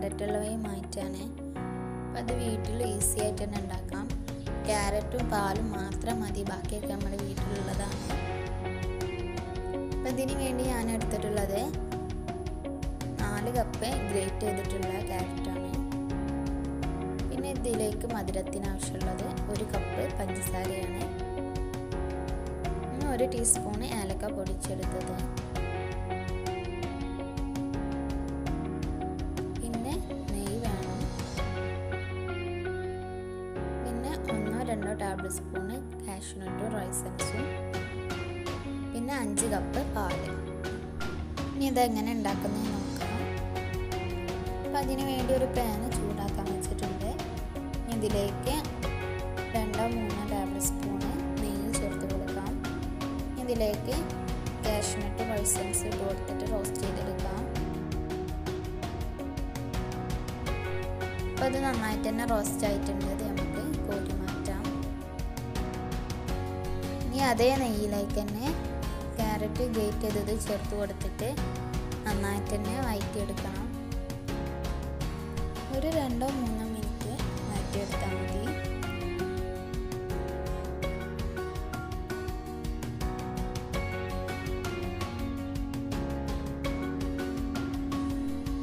Carrot ഹൽവയുമായിട്ടാണ്. അപ്പോൾ അത് വീട്ടിൽ ഈസി ആയിട്ട് തന്നെ ഉണ്ടാക്കാം. ക്യാരറ്റും പാലും മാത്രം മതി, ബാക്കിയൊക്കെ നമ്മുടെ വീട്ടിലുള്ളതാണ്. അപ്പോൾ ഇതിന് വേണ്ടി ഞാൻ എടുത്തിട്ടുള്ളത് 4 കപ്പ് ഗ്രേറ്റ് ചെയ്തിട്ടുള്ള ക്യാരറ്റാണ്. പിന്നെ ഇതിലേക്ക് മധുരത്തിന് ആവശ്യമുള്ളത് 1 കപ്പ് പഞ്ചസാരയാണ്. 1 ടീസ്പൂൺ ഏലക്ക പൊടിച്ചെടുത്തത്, പിന്നെ നെയ്യ് വേണം, പിന്നെ 1-2 ടേബിൾ സ്പൂൺ കാഷ്യൂനട്ടും റൈസൻസും, പിന്നെ 5 കപ്പ് പാല്. ഇനി ഇതെങ്ങനെ ഉണ്ടാക്കുന്നത് നോക്കാം. അപ്പോൾ അതിന് വേണ്ടി ഒരു പാന് ചൂടാക്കാൻ വെച്ചിട്ടുണ്ട്. ഇതിലേക്ക് 2-3 ടേബിൾ സ്പൂൺ നെയ്യ് ചേർത്ത് കൊടുക്കാം. ഇതിലേക്ക് കാഷ്യൂനട്ട് റൈസൻസ് ഇട്ട് കൊടുത്തിട്ട് റോസ്റ്റ് ചെയ്തെടുക്കാം. അപ്പോൾ അത് നന്നായിട്ട് തന്നെ റോസ്റ്റ് ആയിട്ടുണ്ട്. അത് നമുക്ക് കോരി മാറ്റാം. ഇനി അതേ നെയ്യിലേക്ക് തന്നെ ക്യാരറ്റ് ഗ്രേറ്റ് ചെയ്തത് ചേർത്ത് കൊടുത്തിട്ട് നന്നായിട്ട് തന്നെ വഴറ്റിയെടുക്കണം. ഒരു 2-3 മിനിറ്റ് വഴറ്റിയെടുത്താൽ മതി.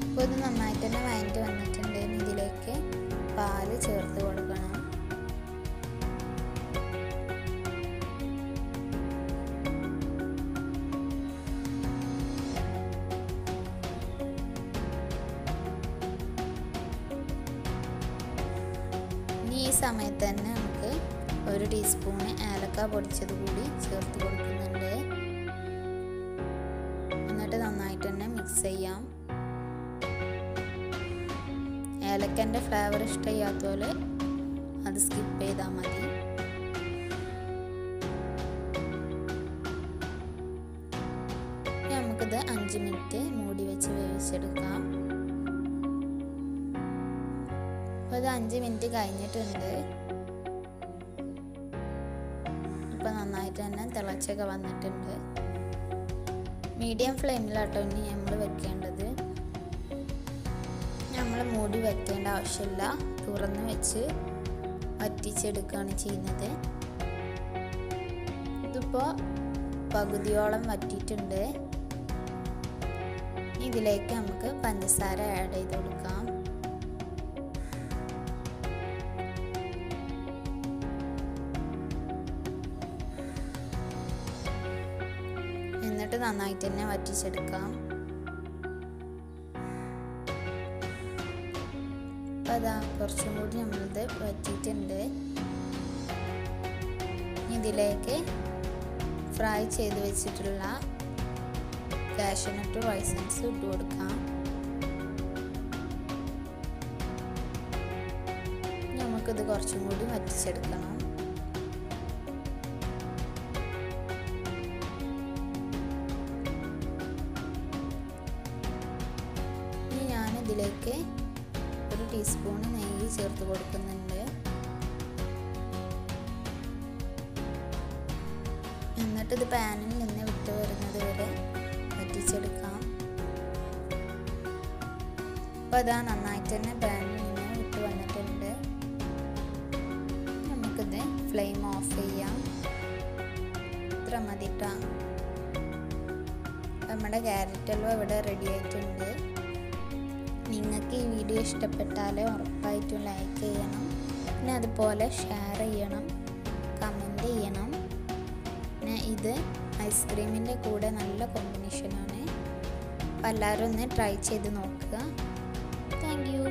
അപ്പോൾ ഇത് നന്നായിട്ട് തന്നെ വഴറ്റി വന്നിട്ടുണ്ട്. ഇതിലേക്ക് പാല് ചേർത്ത് കൊടുക്കണം. ഈ സമയത്ത് തന്നെ നമുക്ക് 1 ടീസ്പൂൺ ഏലക്ക പൊടിച്ചത് കൂടി ചേർത്ത് കൊടുക്കുന്നുണ്ട്. എന്നിട്ട് നന്നായിട്ട് തന്നെ മിക്സ് ചെയ്യാം. ഏലക്കൻ്റെ ഫ്ലേവർ ഇഷ്ടമില്ലാത്ത പോലെ അത് സ്കിപ്പ് ചെയ്താൽ മതി. നമുക്കിത് 5 മിനിറ്റ് മൂടി വെച്ച് വേവിച്ചെടുക്കാം. അപ്പോൾ അത് 5 മിനിറ്റ് കഴിഞ്ഞിട്ടുണ്ട്. ഇപ്പോൾ നന്നായിട്ട് തന്നെ തിളച്ചൊക്കെ വന്നിട്ടുണ്ട്. മീഡിയം ഫ്ലെയിമിലാട്ടോ ഇനി നമ്മൾ വെക്കേണ്ടത്. നമ്മൾ മൂടി വെക്കേണ്ട ആവശ്യമില്ല, തുറന്ന് വെച്ച് വറ്റിച്ചെടുക്കുകയാണ് ചെയ്യുന്നത്. ഇതിപ്പോൾ പകുതിയോളം വറ്റിയിട്ടുണ്ട്. ഇതിലേക്ക് നമുക്ക് പഞ്ചസാര ആഡ് ചെയ്ത് കൊടുക്കാം. എന്നിട്ട് നന്നായിട്ട് തന്നെ വറ്റിച്ചെടുക്കാം. അപ്പോൾ അതാ കുറച്ചും കൂടി നമ്മളിത് വറ്റിയിട്ടുണ്ട്. ഇതിലേക്ക് ഫ്രൈ ചെയ്ത് വെച്ചിട്ടുള്ള കാഷ്യൂനട്ട് റൈസൻസ് ഇട്ട് കൊടുക്കാം. നമുക്കിത് കുറച്ചും കൂടി വറ്റിച്ചെടുക്കണം. ഇനി ഞാനിതിലേക്ക് 1 ടീസ്പൂൺ നെയ്യ് ചേർത്ത് കൊടുക്കുന്നുണ്ട്. എന്നിട്ട് ഇത് പാനിൽ നിന്ന് വിട്ട് വരുന്നത് വരെ വറ്റിച്ചെടുക്കാം. അപ്പോൾ അതാ നന്നായിട്ട് തന്നെ പാനിൽ നിന്ന് വിട്ട് വന്നിട്ടുണ്ട്. നമുക്കിത് ഫ്ലെയിം ഓഫ് ചെയ്യാം. ഇത്ര മതിട്ടാ. നമ്മുടെ ക്യാരറ്റ് ഹൽവ ഇവിടെ റെഡി ആയിട്ടുണ്ട്. നിങ്ങൾക്ക് ഈ വീഡിയോ ഇഷ്ടപ്പെട്ടാൽ ഉറപ്പായിട്ടും ലൈക്ക് ചെയ്യണം, പിന്നെ അതുപോലെ ഷെയർ ചെയ്യണം, കമൻറ്റ് ചെയ്യണം. പിന്നെ ഇത് ഐസ്ക്രീമിൻ്റെ കൂടെ നല്ല കോമ്പിനേഷനാണ്. അപ്പോൾ എല്ലാവരും ഒന്ന് ട്രൈ ചെയ്ത് നോക്കുക. Thank you.